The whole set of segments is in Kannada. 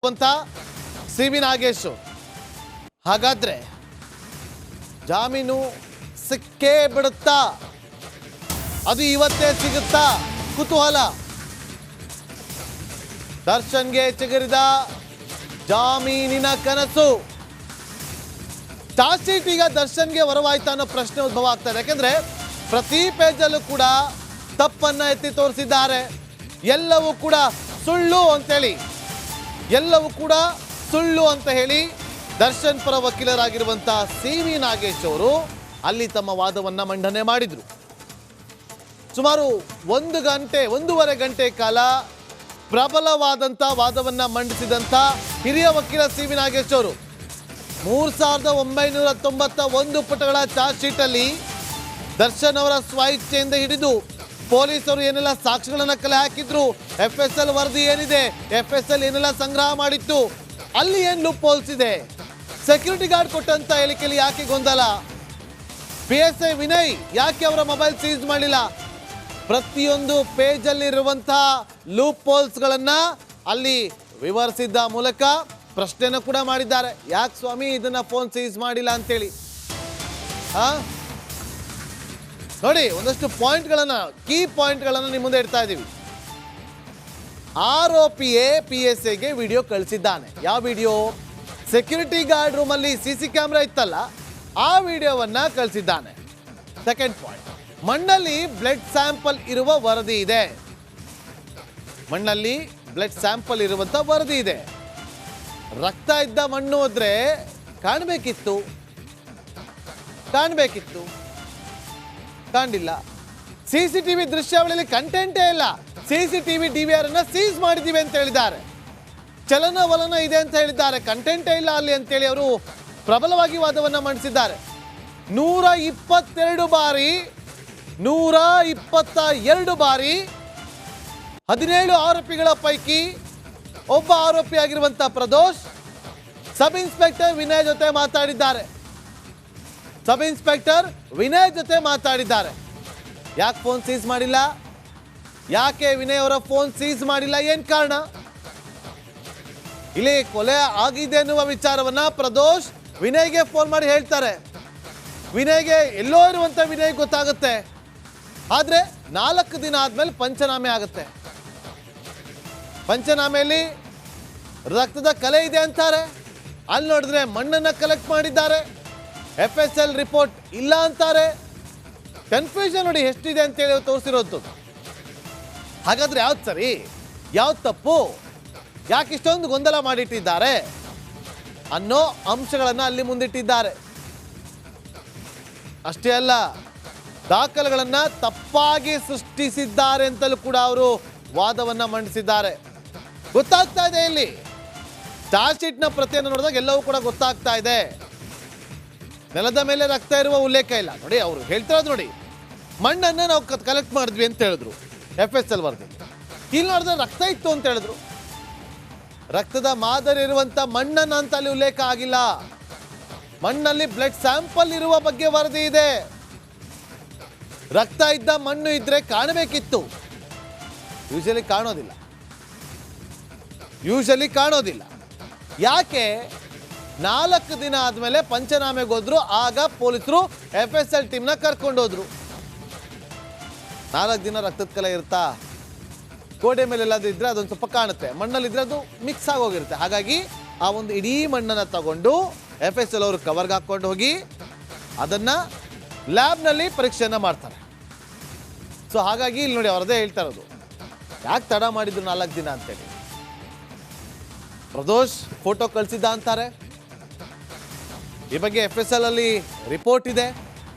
ಅಂತ ಸಿ.ವಿ. ನಾಗೇಶ್ ಹಾಗಾದ್ರೆ ಜಾಮೀನು ಸಿಕ್ಕೇ ಬಿಡುತ್ತಾ? ಅದು ಇವತ್ತೇ ಸಿಗುತ್ತಾ? ಕುತೂಹಲ. ದರ್ಶನ್ಗೆ ಚಿಗುರಿದ ಜಾಮೀನಿನ ಕನಸು. ಚಾರ್ಜ್ ಶೀಟ್ ಈಗ ದರ್ಶನ್ಗೆ ವರವಾಯ್ತಾ ಅನ್ನೋ ಪ್ರಶ್ನೆ ಉದ್ಭವ ಆಗ್ತಾ ಇದೆ. ಯಾಕೆಂದ್ರೆ ಪ್ರತಿ ಪೇಜಲ್ಲೂ ಕೂಡ ತಪ್ಪನ್ನ ಎತ್ತಿ ತೋರಿಸಿದ್ದಾರೆ. ಎಲ್ಲವೂ ಕೂಡ ಸುಳ್ಳು ಅಂತೇಳಿ ದರ್ಶನ್ ಪರ ವಕೀಲರಾಗಿರುವಂತಹ ಸಿ.ವಿ. ನಾಗೇಶ್ ಅವರು ಅಲ್ಲಿ ತಮ್ಮ ವಾದವನ್ನ ಮಂಡನೆ ಮಾಡಿದ್ರು. ಸುಮಾರು 1.5 ಗಂಟೆ ಕಾಲ ಪ್ರಬಲವಾದಂಥ ವಾದವನ್ನ ಮಂಡಿಸಿದಂಥ ಹಿರಿಯ ವಕೀಲ ಸಿ.ವಿ. ನಾಗೇಶ್ ಅವರು 3991 ಪುಟಗಳ ಚಾರ್ಜ್ ಶೀಟ್ ಅಲ್ಲಿ ದರ್ಶನ್ ಅವರ ಸ್ವಇಚ್ಛೆಯಿಂದ ಹಿಡಿದು ಪೊಲೀಸರು ಏನೆಲ್ಲ ಸಾಕ್ಷಿಗಳನ್ನ ಕಲೆ ಹಾಕಿದ್ರು, FSL ವರದಿ ಏನಿದೆ, FSL ಏನೆಲ್ಲ ಸಂಗ್ರಹ ಮಾಡಿತ್ತು, ಅಲ್ಲಿ ಏನು ಲೂಪ್ ಹೋಲ್ಸ್ ಇದೆ, ಸೆಕ್ಯೂರಿಟಿ ಗಾರ್ಡ್ ಕೊಟ್ಟಂತ ಹೇಳಿಕೆಯಲ್ಲಿ ಯಾಕೆ ಗೊಂದಲ, PSI ವಿನಯ್ ಯಾಕೆ ಅವರ ಮೊಬೈಲ್ ಸೀಸ್ ಮಾಡಿಲ್ಲ, ಪ್ರತಿಯೊಂದು ಪೇಜ್ ಅಲ್ಲಿ ಇರುವಂತಹ ಲೂಪ್ ಹೋಲ್ಸ್ಗಳನ್ನ ಅಲ್ಲಿ ವಿವರಿಸಿದ್ದ ಮೂಲಕ ಪ್ರಶ್ನೆನ ಕೂಡ ಮಾಡಿದ್ದಾರೆ. ಯಾಕೆ ಸ್ವಾಮಿ ಇದನ್ನ ಫೋನ್ ಸೀಸ್ ಮಾಡಿಲ್ಲ ಅಂತೇಳಿ. ನೋಡಿ, ಒಂದಷ್ಟು ಪಾಯಿಂಟ್ಗಳನ್ನ, ಕೀ ಪಾಯಿಂಟ್ಗಳನ್ನ ನಿಮ್ಮ ಮುಂದೆ ಇಡ್ತಾ ಇದ್ದೀವಿ. ಆರೋಪಿಯೇ PSIಗೆ ವಿಡಿಯೋ ಕಳಿಸಿದ್ದಾನೆ. ಯಾವ ವಿಡಿಯೋ? ಸೆಕ್ಯೂರಿಟಿ ಗಾರ್ಡ್ ರೂಮಲ್ಲಿ CC ಕ್ಯಾಮ್ರಾ ಇತ್ತಲ್ಲ, ಆ ವಿಡಿಯೋವನ್ನ ಕಳಿಸಿದ್ದಾನೆ. ಸೆಕೆಂಡ್ ಪಾಯಿಂಟ್, ಮಣ್ಣಲ್ಲಿ ಬ್ಲಡ್ ಸ್ಯಾಂಪಲ್ ಇರುವ ವರದಿ ಇದೆ. ಮಣ್ಣಲ್ಲಿ ಬ್ಲಡ್ ಸ್ಯಾಂಪಲ್ ಇರುವಂತ ವರದಿ ಇದೆ. ರಕ್ತ ಇದ್ದ ಮಣ್ಣು ಹೋದ್ರೆ ಕಾಣಬೇಕಿತ್ತು, ಕಾಣಿಲ್ಲ. CCTV ದೃಶ್ಯಾವಳಿಯಲ್ಲಿ ಕಂಟೆಂಟೇ ಇಲ್ಲ. CCTV DVR ಅನ್ನ ಸೀಸ್ ಮಾಡಿದೀವಿ ಅಂತ ಹೇಳಿದ್ದಾರೆ. ಚಲನವಲನ ಇದೆ ಅಂತ ಹೇಳಿದ್ದಾರೆ, ಕಂಟೆಂಟೇ ಇಲ್ಲ ಅಲ್ಲಿ ಅಂತೇಳಿ ಅವರು ಪ್ರಬಲವಾಗಿ ವಾದವನ್ನ ಮಂಡಿಸಿದ್ದಾರೆ. 122 ಬಾರಿ 17 ಆರೋಪಿಗಳ ಪೈಕಿ ಒಬ್ಬ ಆರೋಪಿಯಾಗಿರುವಂತಹ ಪ್ರದೋಷ್ ಸಬ್ ಇನ್ಸ್ಪೆಕ್ಟರ್ ವಿನಯ್ ಜೊತೆ ಮಾತಾಡಿದ್ದಾರೆ. ಯಾಕೆ ಫೋನ್ ಸೀಸ್ ಮಾಡಿಲ್ಲ? ಯಾಕೆ ವಿನಯ್ ಅವರ ಫೋನ್ ಸೀಸ್ ಮಾಡಿಲ್ಲ? ಏನ್ ಕಾರಣ? ಇಲ್ಲಿ ಕೊಲೆ ಆಗಿದೆ ಅನ್ನುವ ವಿಚಾರವನ್ನ ಪ್ರದೋಷ್ ವಿನಯ್ಗೆ ಫೋನ್ ಮಾಡಿ ಹೇಳ್ತಾರೆ. ವಿನಯ್ಗೆ ಎಲ್ಲೋ ಇರುವಂತ ವಿನಯ್ ಗೊತ್ತಾಗುತ್ತೆ. ಆದ್ರೆ 4 ದಿನ ಆದ್ಮೇಲೆ ಪಂಚನಾಮೆ ಆಗುತ್ತೆ. ಪಂಚನಾಮೆಯಲ್ಲಿ ರಕ್ತದ ಕಲೆ ಇದೆ ಅಂತಾರೆ. ಅಲ್ಲಿ ನೋಡಿದ್ರೆ ಮಣ್ಣನ್ನ ಕಲೆಕ್ಟ್ ಮಾಡಿದ್ದಾರೆ. FSL ರಿಪೋರ್ಟ್ ಇಲ್ಲ ಅಂತಾರೆ. ಕನ್ಫ್ಯೂಷನ್ ನೋಡಿ ಎಷ್ಟಿದೆ ಅಂತೇಳಿ ತೋರಿಸಿರೋದು. ಹಾಗಾದ್ರೆ ಯಾವ್ದು ಸರಿ, ಯಾವ್ದು ತಪ್ಪು, ಯಾಕೆ ಇಷ್ಟೊಂದು ಗೊಂದಲ ಮಾಡಿಟ್ಟಿದ್ದಾರೆ ಅನ್ನೋ ಅಂಶಗಳನ್ನ ಅಲ್ಲಿ ಮುಂದಿಟ್ಟಿದ್ದಾರೆ. ಅಷ್ಟೇ ಅಲ್ಲ, ದಾಖಲೆಗಳನ್ನ ತಪ್ಪಾಗಿ ಸೃಷ್ಟಿಸಿದ್ದಾರೆ ಅಂತಲೂ ಕೂಡ ಅವರು ವಾದವನ್ನ ಮಂಡಿಸಿದ್ದಾರೆ. ಗೊತ್ತಾಗ್ತಾ ಇದೆ, ಇಲ್ಲಿ ಚಾರ್ಜ್ ಶೀಟ್ನ ಪ್ರತಿಯನ್ನು ನೋಡಿದಾಗ ಎಲ್ಲವೂ ಕೂಡ ಗೊತ್ತಾಗ್ತಾ ಇದೆ. ನೆಲದ ಮೇಲೆ ರಕ್ತ ಇರುವ ಉಲ್ಲೇಖ ಇಲ್ಲ. ನೋಡಿ, ಅವರು ಹೇಳ್ತಿರೋದು ನೋಡಿ, ಮಣ್ಣನ್ನ ನಾವು ಕಲೆಕ್ಟ್ ಮಾಡಿದ್ವಿ ಅಂತ ಹೇಳಿದ್ರು FSL ವರದಿ. ಇಲ್ಲಿ ನೋಡಿದ್ರೆ ರಕ್ತ ಇತ್ತು ಅಂತ ಹೇಳಿದ್ರು. ರಕ್ತದ ಮಾದರಿ ಇರುವಂತ ಮಣ್ಣನ್ನ ಅಂತ ಅಲ್ಲಿ ಉಲ್ಲೇಖ ಆಗಿಲ್ಲ. ಮಣ್ಣಲ್ಲಿ ಬ್ಲಡ್ ಸ್ಯಾಂಪಲ್ ಇರುವ ಬಗ್ಗೆ ವರದಿ ಇದೆ. ರಕ್ತ ಇದ್ದ ಮಣ್ಣು ಇದ್ರೆ ಕಾಣಬೇಕಿತ್ತು. ಯೂಶಲಿ ಕಾಣೋದಿಲ್ಲ. ಯಾಕೆ 4 ದಿನ ಆದ್ಮೇಲೆ ಪಂಚನಾಮೆಗೆ ಹೋದ್ರು, ಆಗ ಪೊಲೀಸರು FSL ಟೀಮ್ನ ಕರ್ಕೊಂಡು ಹೋದ್ರು. 4 ದಿನ ರಕ್ತದ ಕಲೆ ಇರುತ್ತಾ? ಗೋಡೆ ಮೇಲೆ ಎಲ್ಲಾದ್ರೂ ಇದ್ರೆ ಅದೊಂದು ಸ್ವಲ್ಪ ಕಾಣುತ್ತೆ, ಮಣ್ಣಲ್ಲಿ ಇದ್ರೆ ಅದು ಮಿಕ್ಸ್ ಆಗೋಗಿರುತ್ತೆ. ಹಾಗಾಗಿ ಆ ಒಂದು ಇಡೀ ಮಣ್ಣನ್ನು ತಗೊಂಡು FSL ಅವರು ಕವರ್ಗೆ ಹಾಕೊಂಡು ಹೋಗಿ ಅದನ್ನ ಲ್ಯಾಬ್ನಲ್ಲಿ ಪರೀಕ್ಷೆಯನ್ನ ಮಾಡ್ತಾರೆ. ಸೊ ಹಾಗಾಗಿ ಇಲ್ಲಿ ನೋಡಿ, ಅವರದೇ ಹೇಳ್ತಾ ಇರೋದು, ಯಾಕೆ ತಡ ಮಾಡಿದ್ರು 4 ದಿನ ಅಂತೇಳಿ. ಪ್ರದೋಷ್ ಫೋಟೋ ಕಳಿಸಿದ್ದ ಅಂತಾರೆ. ಈ ಬಗ್ಗೆ FSL ಅಲ್ಲಿ ರಿಪೋರ್ಟ್ ಇದೆ.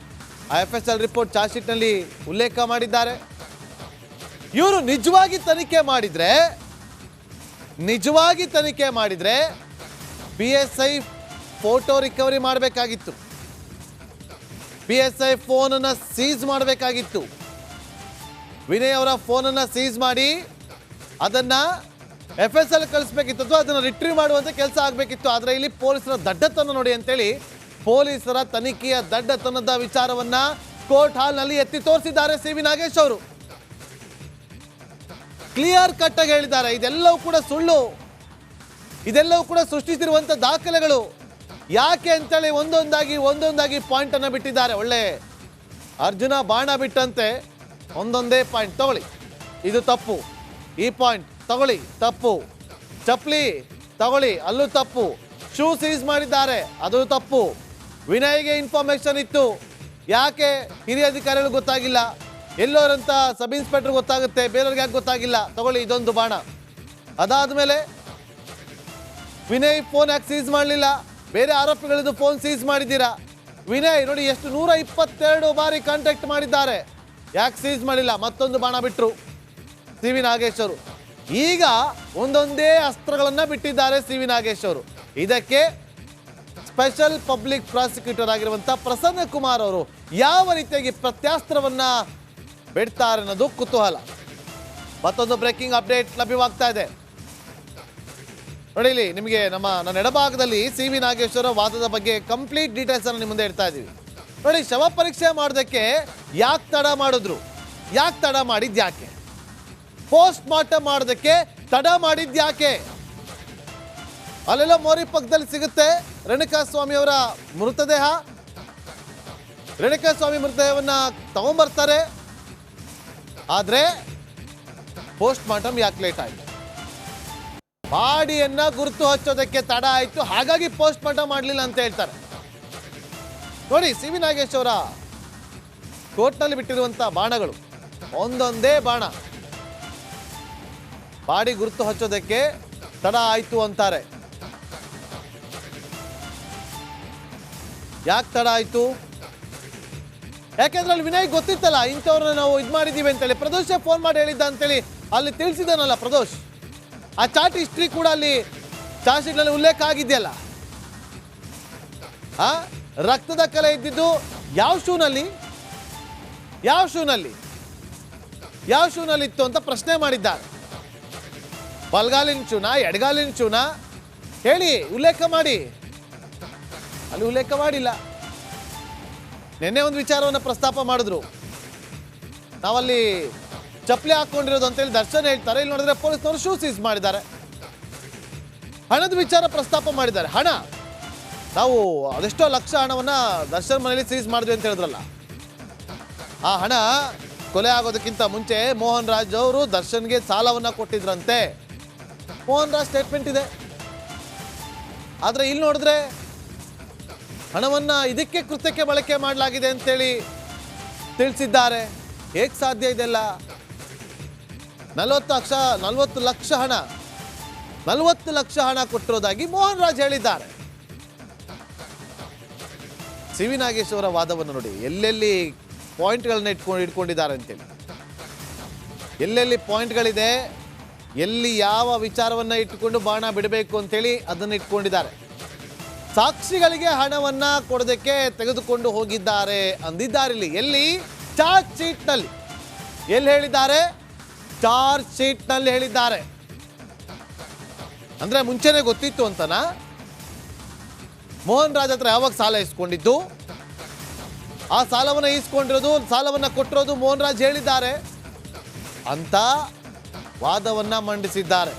ಆ FSL ರಿಪೋರ್ಟ್ ಚಾರ್ಜ್ ಶೀಟ್ ನಲ್ಲಿ ಉಲ್ಲೇಖ ಮಾಡಿದ್ದಾರೆ. ಇವರು ನಿಜವಾಗಿ ತನಿಖೆ ಮಾಡಿದ್ರೆ PSI ಫೋಟೋ ರಿಕವರಿ ಮಾಡಬೇಕಾಗಿತ್ತು. PSI ಫೋನ್ ಅನ್ನ ಸೀಸ್ ಮಾಡಬೇಕಾಗಿತ್ತು. ವಿನಯ್ ಅವರ ಫೋನ್ ಅನ್ನ ಸೀಸ್ ಮಾಡಿ ಅದನ್ನ FSL ಕಳಿಸ್ಬೇಕಿತ್ತು, ಅಥವಾ ಅದನ್ನು ರಿಟ್ರೀವ್ ಮಾಡುವಂತ ಕೆಲಸ ಆಗಬೇಕಿತ್ತು. ಆದರೆ ಇಲ್ಲಿ ಪೊಲೀಸರ ದಡ್ಡತನ ನೋಡಿ ಅಂತೇಳಿ ಪೊಲೀಸರ ತನಿಖೆಯ ದಡ್ಡತನದ ವಿಚಾರವನ್ನ ಕೋರ್ಟ್ ಹಾಲ್ನಲ್ಲಿ ಎತ್ತಿ ತೋರಿಸಿದ್ದಾರೆ ಸಿ.ವಿ. ನಾಗೇಶ್ ಅವರು. ಕ್ಲಿಯರ್ ಕಟ್ ಆಗಿ ಹೇಳಿದ್ದಾರೆ ಇದೆಲ್ಲವೂ ಕೂಡ ಸುಳ್ಳು. ಇದೆಲ್ಲವೂ ಕೂಡ ಸೃಷ್ಟಿಸಿರುವಂತ ದಾಖಲೆಗಳು. ಯಾಕೆ ಅಂತೇಳಿ ಒಂದೊಂದಾಗಿ ಪಾಯಿಂಟ್ ಅನ್ನ ಬಿಟ್ಟಿದ್ದಾರೆ. ಒಳ್ಳೆ ಅರ್ಜುನ ಬಾಣ ಬಿಟ್ಟಂತೆ ಒಂದೊಂದೇ ಪಾಯಿಂಟ್ ತಗೊಳ್ಳಿ, ಇದು ತಪ್ಪು, ಈ ಪಾಯಿಂಟ್ ತಗೊಳ್ಳಿ ತಪ್ಪು, ಚಪ್ಲಿ ತಗೊಳ್ಳಿ ಅಲ್ಲೂ ತಪ್ಪು, ಶೂ ಸೀಸ್ ಮಾಡಿದ್ದಾರೆ ಅದು ತಪ್ಪು, ವಿನಯ್ಗೆ ಇನ್ಫಾರ್ಮೇಶನ್ ಇತ್ತು ಯಾಕೆ ಹಿರಿಯ ಅಧಿಕಾರಿಗಳು ಗೊತ್ತಾಗಿಲ್ಲ, ಎಲ್ಲೋರಂತ ಸಬ್ ಇನ್ಸ್ಪೆಕ್ಟರ್ ಗೊತ್ತಾಗುತ್ತೆ ಬೇರೆಯವ್ರಿಗೆ ಯಾಕೆ ಗೊತ್ತಾಗಿಲ್ಲ, ತಗೊಳ್ಳಿ ಇದೊಂದು ಬಾಣ. ಅದಾದ್ಮೇಲೆ ವಿನಯ್ ಫೋನ್ ಯಾಕೆ ಸೀಸ್ ಮಾಡಲಿಲ್ಲ, ಬೇರೆ ಆರೋಪಿಗಳದ್ದು ಫೋನ್ ಸೀಸ್ ಮಾಡಿದ್ದೀರಾ. ವಿನಯ್ ನೋಡಿ ಎಷ್ಟು 122 ಬಾರಿ ಕಾಂಟ್ಯಾಕ್ಟ್ ಮಾಡಿದ್ದಾರೆ, ಯಾಕೆ ಸೀಸ್ ಮಾಡಿಲ್ಲ, ಮತ್ತೊಂದು ಬಾಣ ಬಿಟ್ಟರು ಸಿ ವಿ ನಾಗೇಶ್ ಅವರು. ಈಗ ಒಂದೊಂದೇ ಅಸ್ತ್ರಗಳನ್ನ ಬಿಟ್ಟಿದ್ದಾರೆ ಸಿ ವಿ ನಾಗೇಶ್ ಅವರು. ಇದಕ್ಕೆ ಸ್ಪೆಷಲ್ ಪಬ್ಲಿಕ್ ಪ್ರಾಸಿಕ್ಯೂಟರ್ ಆಗಿರುವಂತ ಪ್ರಸನ್ನ ಕುಮಾರ್ ಅವರು ಯಾವ ರೀತಿಯಾಗಿ ಪ್ರತ್ಯಾಸ್ತ್ರವನ್ನ ಬಿಡ್ತಾರೆ ಅನ್ನೋದು ಕುತೂಹಲ. ಮತ್ತೊಂದು ಬ್ರೇಕಿಂಗ್ ಅಪ್ಡೇಟ್ ಲಭ್ಯವಾಗ್ತಾ ಇದೆ ನೋಡಿ. ಇಲ್ಲಿ ನಿಮಗೆ ನನ್ನ ಎಡಭಾಗದಲ್ಲಿ ಸಿ ವಿ ನಾಗೇಶ್ವರ ವಾದದ ಬಗ್ಗೆ ಕಂಪ್ಲೀಟ್ ಡೀಟೇಲ್ಸ್ ಅನ್ನು ನಿಮ್ಮ ಮುಂದೆ ಇಡ್ತಾ ಇದ್ದೀವಿ ನೋಡಿ. ಶವ ಪರೀಕ್ಷೆ ಮಾಡೋದಕ್ಕೆ ಯಾಕೆ ತಡ ಮಾಡಿದ್ರು, ಯಾಕೆ ತಡ ಮಾಡಿದ್ಯಾಕೆ, ಪೋಸ್ಟ್ ಮಾರ್ಟಮ್ ಮಾಡೋದಕ್ಕೆ ತಡ ಮಾಡಿದ್ಯಾಕೆ. ಅಲ್ಲೆಲ್ಲ ಮೋರಿ ಪಕ್ಕದಲ್ಲಿ ಸಿಗುತ್ತೆ ರೇಣುಕಾಸ್ವಾಮಿ ಅವರ ಮೃತದೇಹ. ರೇಣುಕಾಸ್ವಾಮಿ ಮೃತದೇಹವನ್ನ ತಗೊಂಡ್ಬರ್ತಾರೆ, ಆದ್ರೆ ಪೋಸ್ಟ್ ಮಾರ್ಟಮ್ ಯಾಕೆ ಲೇಟ್ ಆಯ್ತು, ಬಾಡಿಯನ್ನ ಗುರುತು ಹಚ್ಚೋದಕ್ಕೆ ತಡ ಆಯ್ತು, ಹಾಗಾಗಿ ಪೋಸ್ಟ್ ಮಾರ್ಟಮ್ ಮಾಡಲಿಲ್ಲ ಅಂತ ಹೇಳ್ತಾರೆ ನೋಡಿ. ಸಿ ವಿ ನಾಗೇಶ್ ಅವರ ಕೋರ್ಟ್ನಲ್ಲಿ ಬಿಟ್ಟಿರುವಂತ ಬಾಣಗಳು ಒಂದೊಂದೇ ಬಾಣ, ಬಾಡಿ ಗುರುತು ಹಚ್ಚೋದಕ್ಕೆ ತಡ ಆಯ್ತು ಅಂತಾರೆ. ಯಾಕೆ ತಡ ಆಯ್ತು, ಯಾಕೆಂದ್ರೆ ಅಲ್ಲಿ ವಿನಯ್ ಗೊತ್ತಿತ್ತಲ್ಲ ಇಂಥವ್ರನ್ನ ನಾವು ಇದು ಮಾಡಿದೀವಿ ಅಂತೇಳಿ. ಪ್ರದೋಷ್ ಫೋನ್ ಮಾಡಿ ಹೇಳಿದ್ದ ಅಂತೇಳಿ ಅಲ್ಲಿ ತಿಳಿಸಿದಾನಲ್ಲ ಪ್ರದೋಷ್. ಆ ಚಾಟ್ ಹಿಸ್ಟ್ರಿ ಕೂಡ ಅಲ್ಲಿ ಚಾರ್ಜ್ ಶೀಟ್ ನಲ್ಲಿ ಉಲ್ಲೇಖ ಆಗಿದೆಯಲ್ಲ. ರಕ್ತದ ಕಲೆ ಇದ್ದಿದ್ದು ಯಾವ ಶೂನಲ್ಲಿ ಇತ್ತು ಅಂತ ಪ್ರಶ್ನೆ ಮಾಡಿದ್ದಾರೆ. ಬಲ್ಗಾಲಿನ ಶೂನ ಎಡಗಾಲಿನ ಶೂನ ಹೇಳಿ ಉಲ್ಲೇಖ ಮಾಡಿ, ಅಲ್ಲಿ ಉಲ್ಲೇಖ ಮಾಡಿಲ್ಲ. ನಿನ್ನೆ ಒಂದು ವಿಚಾರವನ್ನು ಪ್ರಸ್ತಾಪ ಮಾಡಿದ್ರು, ನಾವಲ್ಲಿ ಚಪ್ಪಲಿ ಹಾಕೊಂಡಿರೋದು ಅಂತೇಳಿ ದರ್ಶನ್ ಹೇಳ್ತಾರೆ. ಇಲ್ಲಿ ನೋಡಿದ್ರೆ ಪೊಲೀಸ್ನವರು ಶೂ ಸೀಸ್ ಮಾಡಿದ್ದಾರೆ. ಹಣದ ವಿಚಾರ ಪ್ರಸ್ತಾಪ ಮಾಡಿದ್ದಾರೆ. ಹಣ ನಾವು ಅದೆಷ್ಟೋ ಲಕ್ಷ ಹಣವನ್ನ ದರ್ಶನ್ ಮನೆಯಲ್ಲಿ ಸೀಸ್ ಮಾಡಿದ್ವಿ ಅಂತ ಹೇಳಿದ್ರಲ್ಲ, ಆ ಹಣ ಕೊಲೆ ಆಗೋದಕ್ಕಿಂತ ಮುಂಚೆ ಮೋಹನ್ ರಾಜ್ ಅವರು ದರ್ಶನ್ಗೆ ಸಾಲವನ್ನ ಕೊಟ್ಟಿದ್ರಂತೆ. ಮೋಹನ್ ರಾಜ್ ಸ್ಟೇಟ್ಮೆಂಟ್ ಇದೆ. ಆದ್ರೆ ಇಲ್ಲಿ ನೋಡಿದ್ರೆ ಹಣವನ್ನ ಇದಕ್ಕೆ ಕೃತ್ಯಕ್ಕೆ ಬಳಕೆ ಮಾಡಲಾಗಿದೆ ಅಂತೇಳಿ ತಿಳಿಸಿದ್ದಾರೆ. ಹೇಗೆ ಸಾಧ್ಯ ಇದೆಲ್ಲ? 40 ಲಕ್ಷ ಹಣ ಕೊಟ್ಟಿರೋದಾಗಿ ಮೋಹನ್ ರಾಜ್ ಹೇಳಿದ್ದಾರೆ. ಸಿ ವಿ ನಾಗೇಶ್ ಅವರ ವಾದವನ್ನು ನೋಡಿ, ಎಲ್ಲೆಲ್ಲಿ ಪಾಯಿಂಟ್ಗಳನ್ನ ಇಟ್ಕೊಂಡಿದ್ದಾರೆ ಅಂತೇಳಿ, ಎಲ್ಲೆಲ್ಲಿ ಪಾಯಿಂಟ್ಗಳಿದೆ, ಎಲ್ಲಿ ಯಾವ ವಿಚಾರವನ್ನ ಇಟ್ಟುಕೊಂಡು ಬಾಣ ಬಿಡಬೇಕು ಅಂತೇಳಿ ಅದನ್ನು ಇಟ್ಕೊಂಡಿದ್ದಾರೆ. ಸಾಕ್ಷಿಗಳಿಗೆ ಹಣವನ್ನ ಕೊಡೋದಕ್ಕೆ ತೆಗೆದುಕೊಂಡು ಹೋಗಿದ್ದಾರೆ ಅಂದಿದ್ದಾರೆ. ಇಲ್ಲಿ ಎಲ್ಲಿ? ಚಾರ್ಜ್ ಶೀಟ್ ನಲ್ಲಿ. ಎಲ್ಲಿ ಹೇಳಿದ್ದಾರೆ? ಚಾರ್ಜ್ ಶೀಟ್ ನಲ್ಲಿ ಹೇಳಿದ್ದಾರೆ. ಅಂದ್ರೆ ಮುಂಚೆನೆ ಗೊತ್ತಿತ್ತು ಅಂತನಾ? ಮೋಹನ್ ರಾಜ್ ಹತ್ರ ಯಾವಾಗ ಸಾಲ ಇಸ್ಕೊಂಡಿದ್ದು, ಆ ಸಾಲವನ್ನ ಇಸ್ಕೊಂಡಿರೋದು, ಸಾಲವನ್ನ ಕೊಟ್ಟಿರೋದು ಮೋಹನ್ ರಾಜ್ ಹೇಳಿದ್ದಾರೆ ಅಂತ ವಾದವನ್ನ ಮಂಡಿಸಿದ್ದಾರೆ.